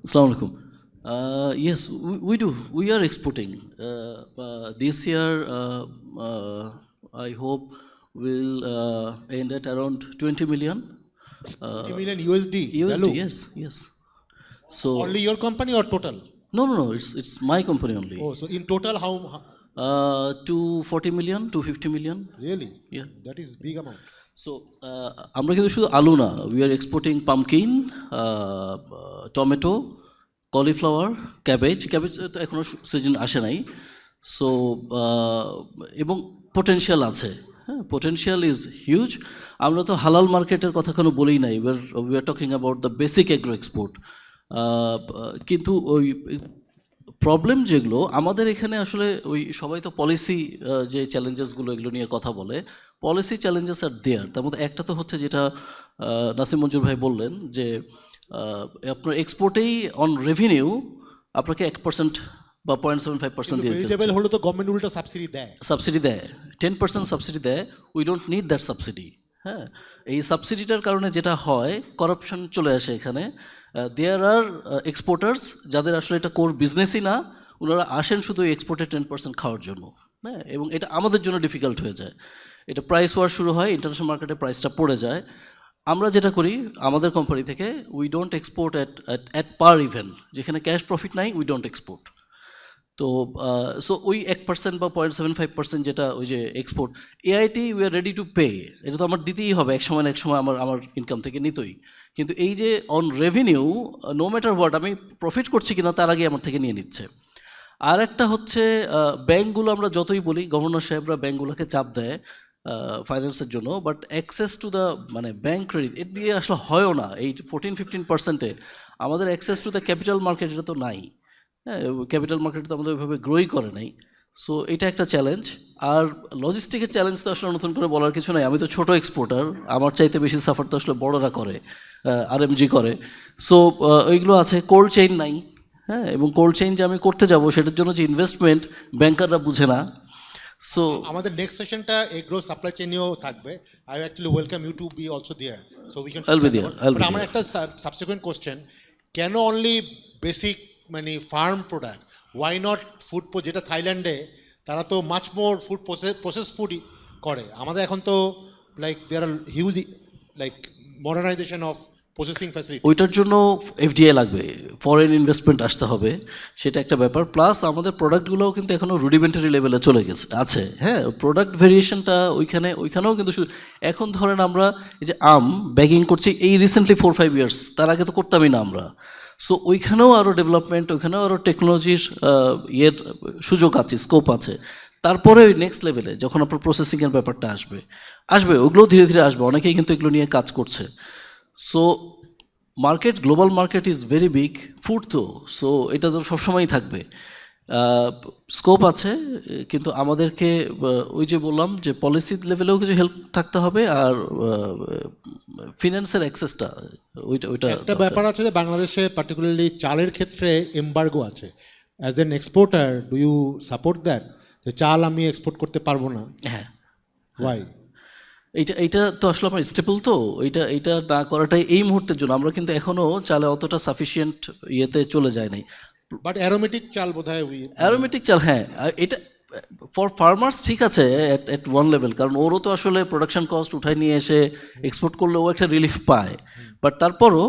Assalamu alaikum. Yes, we do. We are exporting. This year, I hope we'll end at around 20 million. 20 million USD USD, value? yes. So Only your company or total? no. It's my company only. Oh, so in total how 240 million, 250 million. really? Yeah. That is big amount. So আমরা কিন্তু শুধু আলু না, we are exporting pumpkin, tomato, cauliflower, cabbage তো এখনও season আসে নাই। So এবং পোটেনশিয়াল আছে, হ্যাঁ, পোটেনশিয়াল ইজ হিউজ। আমরা তো হালাল মার্কেটের কথা কোনো বলেই নাই, we are talking about the basic agro export. কিন্তু ওই প্রবলেম যেগুলো আমাদের এখানে আসলে ওই সবাই তো পলিসি যে চ্যালেঞ্জেসগুলো এগুলো নিয়ে কথা বলে, পলিসি চ্যালেঞ্জেস আর দেয়ার। তার মধ্যে একটা তো হচ্ছে যেটা নাসিম মঞ্জুর ভাই বললেন যে আপনার এক্সপোর্টেই অন রেভিনিউ আপনাকে 1% বা 0.75% দিয়ে ভেজিটেবল হলো তো গভর্নমেন্ট উল্টো সাবসিডি দেয়। সাবসিডি দেয়, 10% সাবসিডি দেয়। We don't need that subsidy. হ্যাঁ, এই সাবসিডিটার কারণে যেটা হয়, করাপশন চলে আসে এখানে। দেয়ার আর এক্সপোর্টার্স যাদের আসলে এটা কোর বিজনেসই না, ওনারা আসেন শুধু এক্সপোর্টের 10% খাওয়ার জন্য। হ্যাঁ, এবং এটা আমাদের জন্য ডিফিকাল্ট হয়ে যায়। এটা প্রাইস ওয়ার শুরু হয়, ইন্টারন্যাশনাল মার্কেটে প্রাইসটা পড়ে যায়। আমরা যেটা করি আমাদের কোম্পানি থেকে, we don't export at per even, যেখানে ক্যাশ প্রফিট নাই, উই ডোন্ট এক্সপোর্ট। তো সো ওই 1% বা 0.75% যেটা ওই যে export, AIT we are ready to pay, এটা তো আমার দিতেই হবে, এক সময় না এক সময় আমার ইনকাম থেকে নিতই। কিন্তু এই যে on revenue, no matter what, আমি প্রফিট করছি কিনা তার আগে আমার থেকে নিয়ে নিচ্ছে। আর একটা হচ্ছে ব্যাঙ্কগুলো, আমরা যতই বলি, গভর্নর সাহেবরা ব্যাঙ্কগুলোকে চাপ দেয় ফাইন্যান্সের জন্য, বাট অ্যাক্সেস টু দ্য মানে ব্যাঙ্ক ক্রেডিট এর দিয়ে আসলে হয়ও না। এই 14-15%-এ আমাদের access to the capital market এটা তো নাই। হ্যাঁ, ক্যাপিটাল মার্কেট তো আমাদের ওইভাবে গ্রোই করে নাই। সো এটা একটা চ্যালেঞ্জ। আর লজিস্টিকের চ্যালেঞ্জ তো আসলে নতুন করে বলার কিছু নাই। আমি তো ছোটো এক্সপোর্টার, আমার চাইতে বেশি সাফার তো আসলে বড়রা করে, আরএমজি করে। সো ওইগুলো আছে, কোল্ড চেইন নাই। হ্যাঁ, এবং কোল্ড চেইন যে আমি করতে যাব সেটার জন্য যে ইনভেস্টমেন্ট, ব্যাংকাররা বুঝে না। সো আমাদের নেক্সট সেশনটা এগ্রো সাপ্লাই চেইনেও থাকবে। I actually welcome you to be also there, so we can I'll be there, I'll be আমার there. একটা সাবসিকুয়েন্ট কোশ্চেন, কেন অনলি বেসিক মানে farm product, why not food, যেটা থাইল্যান্ডে তারা তো much more food process food করে। আমাদের এখন তো like there are huge like modernization of processing facility. ওইটার জন্য এফডিআই লাগবে, ফরেন ইনভেস্টমেন্ট আসতে হবে, সেটা একটা ব্যাপার। প্লাস আমাদের প্রোডাক্টগুলোও কিন্তু এখনও রুডিমেন্টারি লেভেলে চলে গেছে আছে। হ্যাঁ, প্রোডাক্ট ভেরিয়েশনটা ওইখানেও কিন্তু এখন ধরেন আমরা এই যে আম ব্যাগিং করছি এই রিসেন্টলি 4-5 ইয়ার্স, তার আগে তো করতামই না আমরা। সো ওইখানেও আরও ডেভেলপমেন্ট, ওইখানেও আরও টেকনোলজির ইয়ের সুযোগ আছে, স্কোপ আছে। তারপরে ওই নেক্সট লেভেলে যখন আপনার প্রসেসিংয়ের ব্যাপারটা আসবে ওগুলোও ধীরে ধীরে আসবে। অনেকেই কিন্তু এগুলো নিয়ে কাজ করছে। So market, global market is very big, food তো, সো এটা তো সবসময়ই থাকবে, স্কোপ আছে। কিন্তু আমাদেরকে ওই যে বললাম যে পলিসি লেভেলেও কিছু হেল্প থাকতে হবে, আর ফিনান্সের অ্যাক্সেসটা ওইটা একটা ব্যাপার আছে যে বাংলাদেশে পার্টিকুলারলি চালের ক্ষেত্রে এমবার্গো আছে। As an exporter do you support that, যে চাল আমি এক্সপোর্ট করতে পারবো না? হ্যাঁ, ওয়াই? এইটা তো আসলে আমার স্টেপল তো, এইটা না করাটাই এই মুহূর্তের জন্য। আমরা কিন্তু এখনও চালে অতটা সাফিসিয়েন্ট ইয়েতে চলে যায় নাই। বাট অ্যারোমেটিক চাল বোধহয় অ্যারোমেটিক চাল, হ্যাঁ, এটা ফর ফার্মার্স ঠিক আছে এট ওয়ান লেভেল, কারণ ওরও তো আসলে প্রোডাকশন কস্ট উঠায় নিয়ে এসে এক্সপোর্ট করলে ও একটা রিলিফ পায়। বাট তারপরও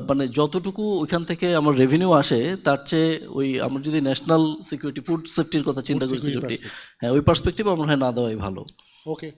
মানে যতটুকু ওইখান থেকে আমার রেভিনিউ আসে তার চেয়ে ওই আমরা যদি ন্যাশনাল সিকিউরিটি, ফুড সেফটির কথা চিন্তা করি, সিকিউরিটি, হ্যাঁ, ওই পার্সপেক্টিভ আমার হয় না দেওয়াই ভালো। ওকে।